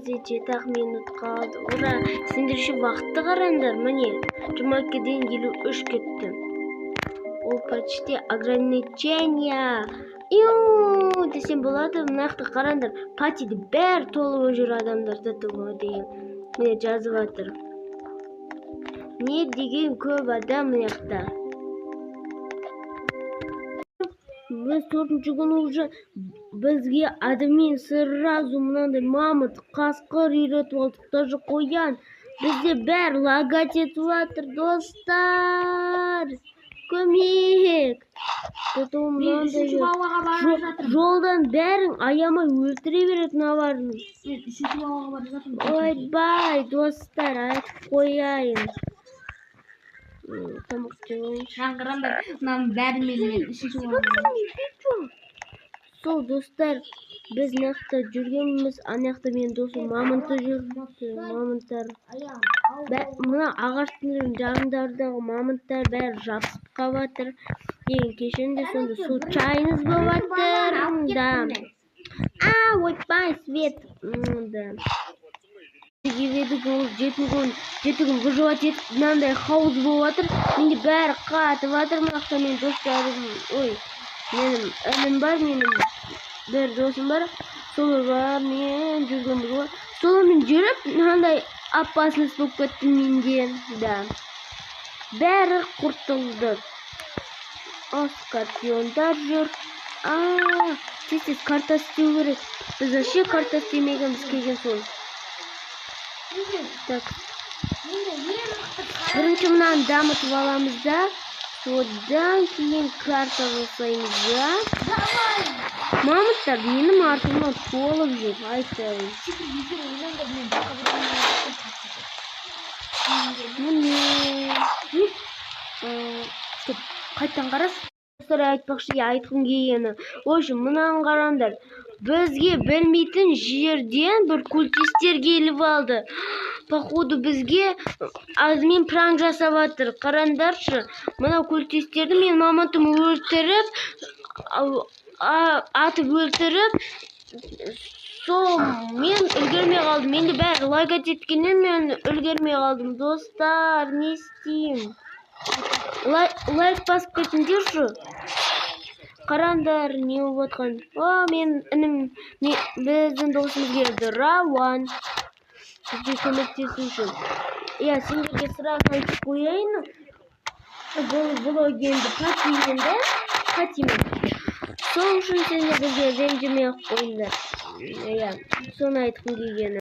жеті минут қалды. Ура! Сендер үшін вақытты қараңдар, міне. 22-ден 53 кетті. Ол почти ограничение. Десем болады, мынақты қараңдар. Патиді бәр толып жүр адамдар деген. Міне жазып жатыр. Не деген көп адам мынақты. Біз 4-ші күні уже бізге админ сразу мынандай мамыт қасқыр үйретіп алдық, даже қоян. Бізде бәр лагать етіп жатыр, достар. Көмек. Жолдан бәрін аямай өлтіре береді наварын. Ойбай, достар, айтып қояйын. Тамақ жеуін. Шаңғырандар, мынам бәрімен үшінші болған. Сол, достар, біз нақта жүргеніміз, анақта мен досым мамонты жүрді. Мамонттар. Мына ағаштың жағындардағы мамонттар бәрі жабысып қалып. Ең кешінде сонда случайность болып жатыр. Да. Ойбай, свет. Да. Жеті күн выживать етіп, мынандай хауыз болып жатыр. Менде бәрі қатып жатыр. Мынақта мен достарым, менің інім бар, менің бір досым бар. Соларға мен жүргенбіз ғой. Солармен жүріп, мынандай опасность болып кетті менде. Да. Бәрі құртылды. Скорпиондар жүр. Тез карта істеу керек. Біз вообще карта істемегенбіз келген сол. Так. Бірінші мынаны дамытып аламыз да, содан кейін карта жасаймыз да. Мамонттар менің артымнан толып жүр, айтайын. Міне. Қайттан қарас? Айтпақшы, айтқым келгені. Общем, мынаны қараңдар. Бізге білмейтін жерден бір культистер келіп алды. Походу бізге админ пранк жасап жатыр. Қараңдаршы, мына культистерді мен мамонтым өлтіріп, атып өлтіріп, сол мен үлгермей қалдым. Менде бәрі лагать еткеннен мен үлгермей қалдым. Достар, не істеймін? Лайк басып кетіңдерші. Қараңдар, не болып жатқан. Мен інім, біздің досымыз келді. Рауан. Сізге көмектесу үшін. Сендерге сразу айтып қояйын. Бұл блогерді қатимен. Сол үшін сендер бізге ренжімей ақ қойыңдар. Соны айтқым келгені.